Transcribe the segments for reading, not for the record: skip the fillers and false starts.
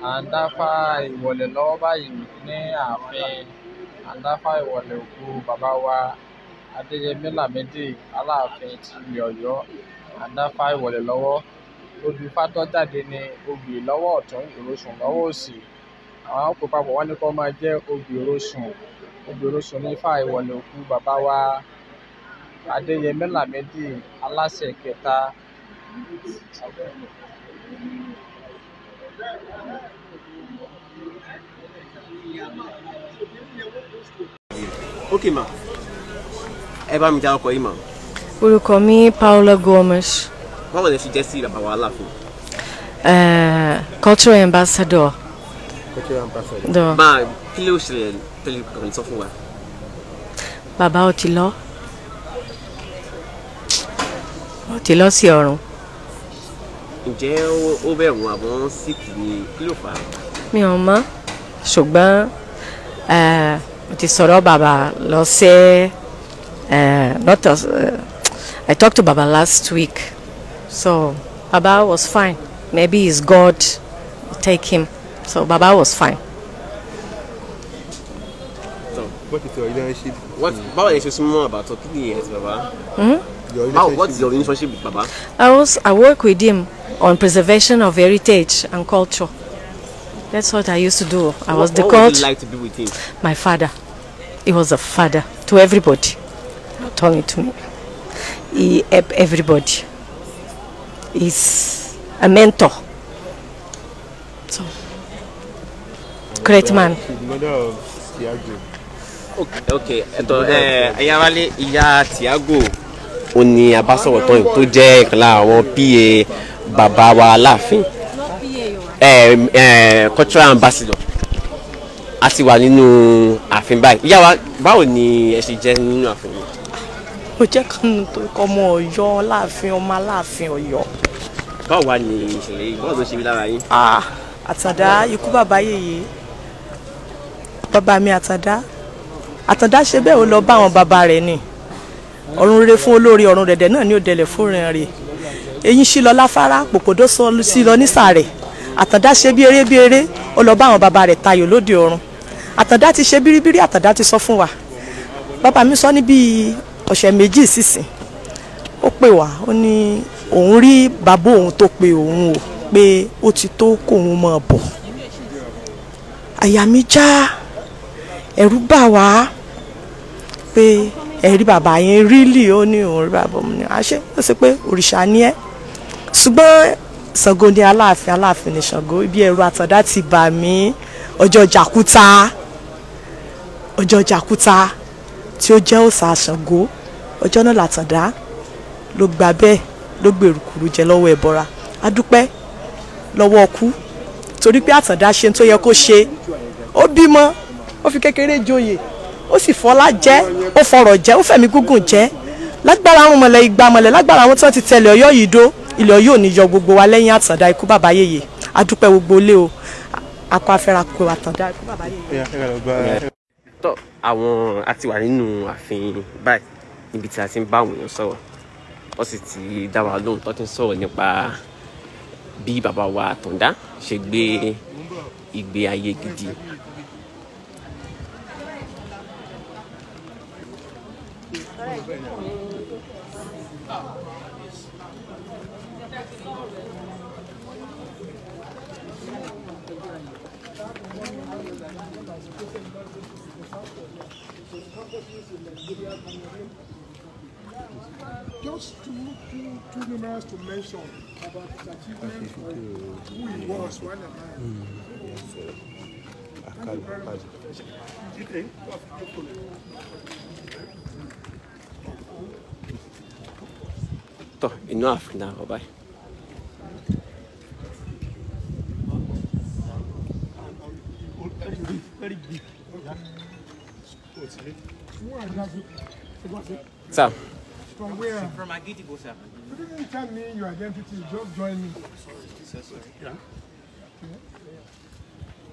À ń dáfá ìwọ̀lẹ̀ lọ́wọ́ báyìí ní ààfin. À ń dáfá ìwọ̀lẹ̀ òkú bàbá wa Adéyẹmí Lamidi Aláàfin ti ilẹ̀ Ọ̀yọ́. À ń dáfá ìwọ̀lẹ̀ lọ́wọ́. Odù Ifá tó jáde ní obì lọ́wọ́ ọ̀tún, ìrosùn lọ́wọ́ òsì. Àwọn òkú papọ̀ wọ́n ní kó máa jẹ́ obì ìrosùn. Obì ìrosùn ní Ifá ìwọ̀lẹ̀ òkú bàbá wa Adéyẹmí Lamidi Aláṣẹ kẹta. Okay ma, ẹ bá mi dá ọkọ yìí ma. Orúkọ mi Paula Gomes. Báwo lẹ ṣe jẹ́ sí bàbá wa Aláàfin? Cultural ambassador. Cultural ambassador. Máa kí ló ṣẹlẹ̀ tẹ́lẹ̀ kàn sọ fún wa? Bàbá ó ti lọ sí ọ̀run. Ǹjẹ́ ó bẹ̀rù àwọn síkì ni kí ló fà á? Mi ò mọ̀, ṣùgbọ́n mo ti sọ̀rọ̀ bàbá lọ́sẹ̀. I talked to Baba last week, so Baba was fine. Maybe it's God take him, so Baba was fine. So what is your relationship? Báwo lẹ ṣe súnmọ́ bàbá tó kí ni ẹ̀ ti bàbá? What is your relationship with Baba? I work with him on preservation of heritage and culture. That's what I used to do. I was the coach. What would you like to be with him? My father. He was a father to everybody, not only to me. He helped everybody. He's a mentor. So, great man. She's the mother of Tiago. Okay. Ẹ̀yà wálé ìyá Tiago ó ní abásọ̀rọ̀ tó jẹ́ ìkan lára àwọn PA bàbá wa Aláàfin. Cultural ambassador. A ti wà nínú ààfin báyìí. Ìyá wa, báwo ni ẹ ṣe jẹ́ nínú ààfin yìí? Mo jẹ́ kan tó ọmọ Ọ̀yọ́ Aláàfin, ọmọ Aláàfin Ọ̀yọ́. Báwo wá ní ìṣẹ̀lẹ̀ yìí? Báwo ló ṣe rí lára yín? Àtàndá ikubabayeye. Bàbá mi Àtàndá. Àtàndá ṣe bẹ́ẹ̀ ó lọ bá àwọn bàbá rẹ̀ ni. Ọ̀run rere fún olórí, ọ̀run dẹ̀dẹ̀ náà ni ó dẹ̀lẹ̀ fún rẹ̀. Eyín sí lọ láfárá, pòpòdó sí lọ nísàrẹ̀. Àtàndá ṣe bí eré, ó lọ bá àwọn bàbá rẹ̀ tayò lóde ọ̀run. Àtàndá ti ṣe bíríbírí, Àtàndá ti sọ fún wa. Bàbá mi sọ ní bí ọ̀sẹ̀ méjì sísìn. Ó pè wá, ó ní òun rí bàbá òun tó pe òun o pé ó ti tó kóun máa bọ̀. Àyà mi já, ẹ̀rù bà wá pé ẹ̀rí bàbá yẹn rílì ó ní òun rí bàbá òun ní àṣẹ ó sì pé òrìṣà ni ẹ́. Ṣùgbọ́n Ṣàngó ni Aláàfin, Aláàfin ni Ṣàngó. Ibi ẹ̀rù Àtàndá ti bà mí. Ọjọ́ jàkúta tí ó jẹ́ òòṣà Ṣàngó. Ọjọ́ náà l'Àtàndá ló gba bẹ́ẹ̀ ló gbèrúkúrú jẹ lọ́wọ́ ẹ̀bọra. A dúpẹ́ lọ́wọ́ ọkú torí pé Àtàndá ṣe tó yẹ kó ṣe. Ó bímọ, ó fi kékeré joyè, ó sì fọlá jẹ́, ó fọrọ̀ jẹ́, ó fẹ̀mí gúngùn jẹ́. Lágbára àwọn mọ̀lẹ́ ìgbà mọ̀lẹ́, lágbára àwọn tí wọ́n ti tẹ̀lé Ọ̀yọ́ yìí dó, ilẹ̀ Ọ̀yọ́ ò ní yọ gbogbo wa lẹ́yìn Àtàndá ikubabayeye. A dúpẹ́ gbogbo ilé o. Akọ afẹ́ra kó Àtàndá ikubabayeye. Tó àwọn a ti wà nínú ààfin báyìí níbi tí a ti ń bá àwọn èèyàn sọ̀rọ̀. Wọ́n sì ti dá wa lóhùn tó ti ń sọ̀rọ̀ nípa bí bàbá wa Àtàndá ṣe gbé ìgbé ayé gidi. Just too numerous to mention about his achievements or who he was while alive. Tó inú ààfin náà bàbá yìí. Very big. Sir. From where? From Agitibo, sir. You didn't tell me your identity, just join me. Yeah.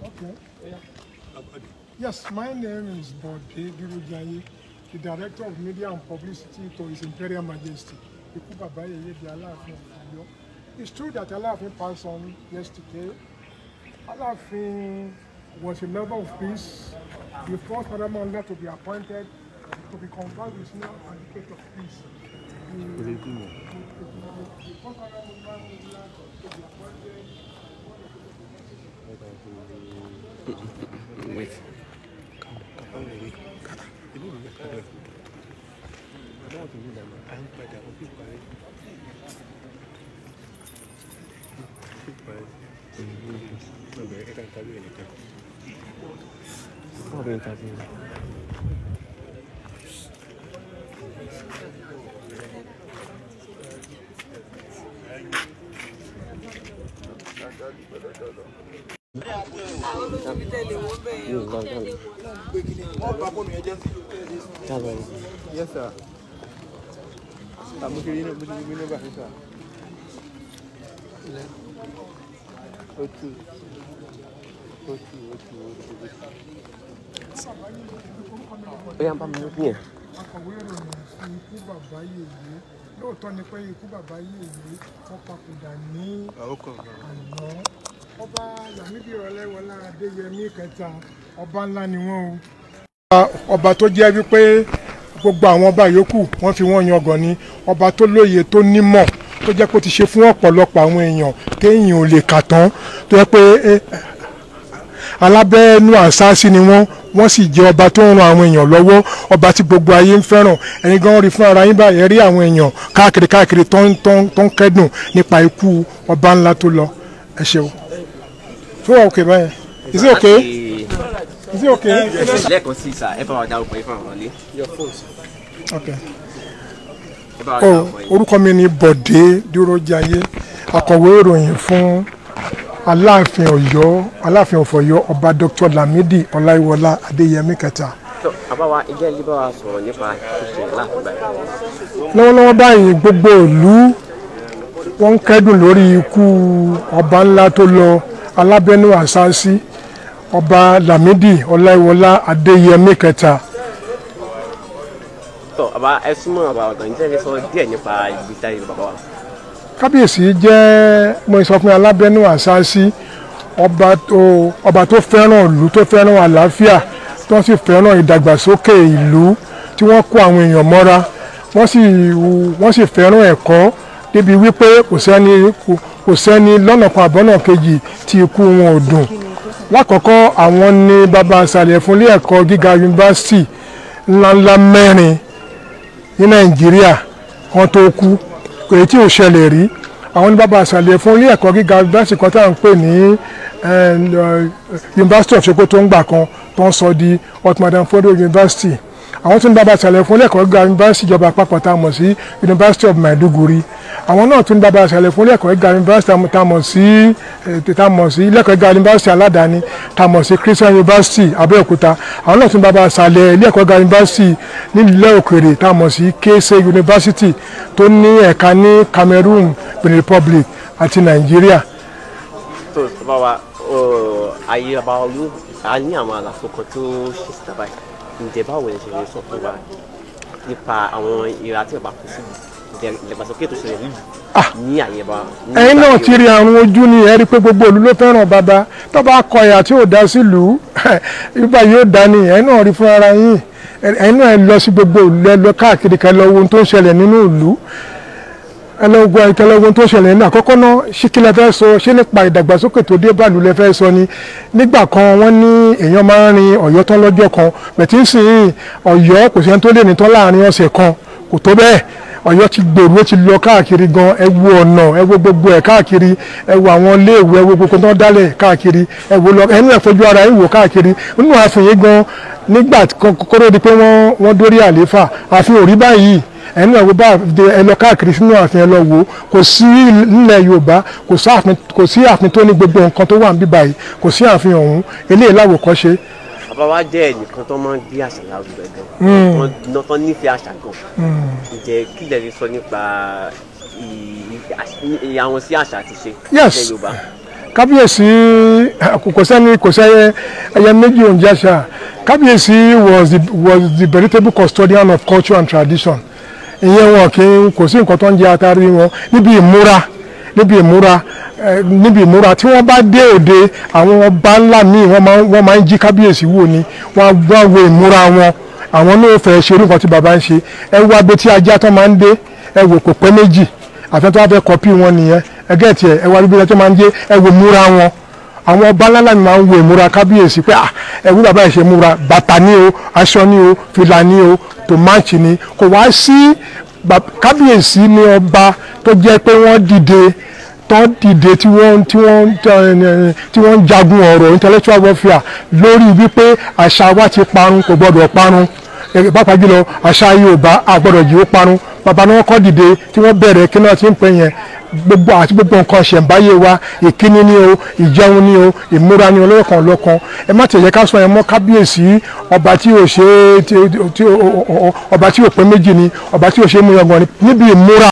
Okay. Yes, my name is Bode Durujaye, the Director of Media and Publicity to His Imperial Majesty, Ikubabayeye Aláàfin Ìlú. It's true that Aláàfin passed on yesterday. Aláàfin was a lover of peace. The first paramount to be appointed to be conferred with no advocate of peace. The first paramount to be appointed. Wait. Yes, sir. I'm looking at Akọ̀wé ìròyìn fún ikú bàbá yèyé lóòótọ́ ni pé ikú bàbá yèyé wọ́n papòdà ní àná. Ọba Lamidi Ọláyíọlá Adéyẹmí kẹta ọba ńlá ni wọ́n o. Ọba tó jẹ́ wípé gbogbo àwọn ọba yòókù wọ́n fi wọ́n yangàn ni. Ọba tó lóye tó nímọ̀ tó jẹ́ kó ti ṣe fún ọ̀pọ̀lọpọ̀ àwọn èèyàn téèyàn ò lè kà tán tó jẹ́ pé alábẹ́ẹ́nú àṣáṣí ni wọ́n sì jẹ́ ọba tó ń ran àwọn èèyàn lọ́wọ́, ọba tí gbogbo ayé ń fẹ́ràn. Ẹ̀yin gan rí fún ara yín báyìí, rí àwọn èèyàn káàkiri tó ń kẹ́dùn nípa ikú ọba ńlá tó lọ. Ẹ ṣeun. Tó wà òkè báyẹn. Is it okay? Is it okay? Lẹ́ẹ̀kan sí ìsà ẹ bá wa dárúkọ yín fún àwọn ọ̀lẹ́. Okay. Orúkọ mi ni Bọ̀dé Dúrójayé, akọ̀wé ìròyìn fún Aláàfin Ọ̀yọ́, Aláàfin of Ọ̀yọ́, Ọba Dr. Lamidi Ọláyíọlá Adéyẹmí kẹta. Àbáwá ẹgbẹ́ ilé bá wa sọ̀rọ̀ nípa ìṣẹ̀lẹ̀ láàfin báyìí. Lọ́wọ́lọ́wọ́ báyìí gbogbo ìlú wọ́n ń kẹ́dùn lórí ikú ọba ńlá tó lọ, alábẹ́nú àṣáṣí, Ọba Lamidi Ọláyíọlá Adéyẹmí kẹta. Àbá ẹ súnmọ́ àbá ọ̀dọ̀ ní tẹ́lẹ̀ sọ díẹ̀ nípa ìgbésí ayé bàbá wa. Kábíyèsí jẹ́ mo sọ fún alábẹ́nú àṣáṣí, ọba tó fẹ́ràn ìlú, tó fẹ́ràn àlàáfíà, tó sì fẹ́ràn ìdàgbàsókè ìlú, tí wọ́n kó àwọn èèyàn mọ́ra, wọ́n sì fẹ́ràn ẹ̀kọ́ débi wípé kò sẹ́ni lọ́nà kan àbọ́nà kejì tí ikú wọn ò dùn. Lákọ̀ọ́kọ́ àwọn ni bàbá àṣàlẹ̀ fún ilé ẹ̀kọ́ gíga yunifásitì ńláńlá 4 ní Nàìjíríà kan tó kú, èyí tí ò ṣẹlẹ̀ rí. Àwọn ní bàbá àṣàlẹ̀ fún ilé ẹ̀kọ́ gíga yunifásitì kan tá à ń pè ní University of Sokoto ń gbà kan tó ń sọ di Ottoman Fodo University. Àwọn tún ní bàbá àṣàlẹ̀ fún ilé ẹ̀kọ́ gíga yunifásitì ìjọba àpapọ̀ tá a mọ̀ sí University of Maiduguri. Àwọn náà tún ní bàbá àṣàlẹ̀ fún ilé ẹ̀kọ́ gíga yunifásitì tá a mọ̀ sí ilé ẹ̀kọ́ gíga yunifásitì aládàáni tá a mọ̀ sí Christian University Abẹ́òkúta. Àwọn náà tún ní bàbá àṣàlẹ̀ ilé ẹ̀kọ́ gíga yunifásitì nílẹ̀ òkèèrè tá a mọ̀ sí Kese University tó ní ẹ̀ka ní Cameroon, Benin Republic àti Nàìjíríà. Tó bá wa ayé bàbá olú a ní àwọn àlàfo kan tó ṣe síta báyìí. Ǹjẹ́ báwo lè ṣe lè sọ fún wa nípa àwọn ìra tí bàbá kú sí ìdàgbàsókè tó ṣẹlẹ̀ nílùú ní àyè bá? Ẹ̀yin náà ti rí àrùn ojú ni ẹ rí pé gbogbo ìlú ló fẹ́ràn bàbá. Tó bá kọ ìyà tí ò dá sílùú ibà yóò dá ni. Ẹ̀yin náà rí fún ara yín. Ẹ̀yin náà lọ sí gbogbo ìlú, ẹ lọ káàkiri kẹ́ lọ wo ohun tó ń ṣẹlẹ̀ nínú ìlú. Ẹlọ́gbọ́n tó ṣẹlẹ̀ ní àkọ́kọ́ náà ṣé kí lẹ fẹ́ sọ, ṣé nípa ìdàgbàsókè tó dé bàlú lẹ fẹ́ sọ ni. Nígbà kan wọ́n ní èèyàn máa ń rin Ọ̀yọ́ tán lọ́jọ́ kan, bẹ̀tí ń sìn Ọ̀yọ́ kò sẹ́ni tó lè ní tán láàrin ọ̀sẹ̀ kan, kò tó bẹ́ẹ̀. Ọ̀yọ́ ti gbèrú, ó ti lọ káàkiri gan, ẹ wo ọ̀nà, ẹ wo gbogbo ẹ̀ káàkiri, ẹ wo àwọn iléèwé, ẹ wo gbogbo tó ń dálẹ̀ káàkiri, ẹ wo lọ ẹnu ẹ̀ fojú ara yín wò káàkiri. Nínú ààfin yìí gan, nígbà kọ́kọ́rọ́ di pé wọ́n dórí àlééfà, ààfin ò rí báyìí. Ẹnu ẹ̀ wo bá ẹ lọ káàkiri sínú ààfin ẹ lọ wò, kò sí nílẹ̀ Yorùbá, kò sí ààfin tó ní gbogbo nǹkan tó wà níbí báyìí, kò sí ààfin ọ̀hún. Eléyìí láwòkọ́ṣe. Bàbá wa jẹ́ ẹnìkan tó máa ń gbé àṣà lárugẹ gan, wọ́n nífẹ̀ẹ́ àṣà gan. Ǹjẹ́ kí lẹ lè sọ nípa àwọn sí àṣà àti ṣe ilẹ̀ Yorùbá? Kábíyèsí kò sẹ́yẹ ẹyẹ méjì oúnjẹ àṣà. Kábíyèsí was the veritable custodian of culture and tradition. Ìyẹn wọn kò sí nǹkan tó ń jẹ atari wọn níbi ìmúra níbi ìmúra tí wọ́n bá dé òde àwọn ọba ńlá míì wọ́n máa ń jí kábíyèsí wò ni wọ́n wo ìmúra wọn àwọn náà fẹ́ ṣe orúkọ tí bàbá ń ṣe ẹ wo abẹ tí ajá tó máa ń dé ẹ wò kò pẹ́ méjì àfẹ́ tó wá fẹ́ kọ́pì wọn nìyẹn ẹgẹ́ tiẹ̀ ẹ wá níbi tó máa ń dé ẹ wo múra wọn àwọn ọba ńlá mi máa ń wo ìmúra kábíyèsí pé ẹ wí bàbá yìí ṣe múra bàtà ní o aṣọ ní o fìlà ní o tòmáàtì ní kò wá sí kábíyèsí ní ọba tó jẹ́ pé wọ́n dìde tí wọ́n ń jagun ọ̀rọ̀ intellectual warfare lórí wípé àṣà wa ti parun kò gbọ́dọ̀ parun pàápàá jùlọ àṣà Yorùbá àgbọ́dọ̀ yìí ó parun bàbá náà kọ́ dìde tí wọ́n bẹ̀rẹ̀ kí náà ti ń pè yẹn gbogbo nǹkan ṣẹ̀ǹbáyé wa ìkíni ni o ìjẹun ni o ìmúra ni olóòkan lọ́kan ẹ má tẹ̀yẹ ká sọ yẹn mọ́ kábíyèsí ọba tí ò pé méjì ni ọba tí ò ṣe mú yangàn níbi ìmúra.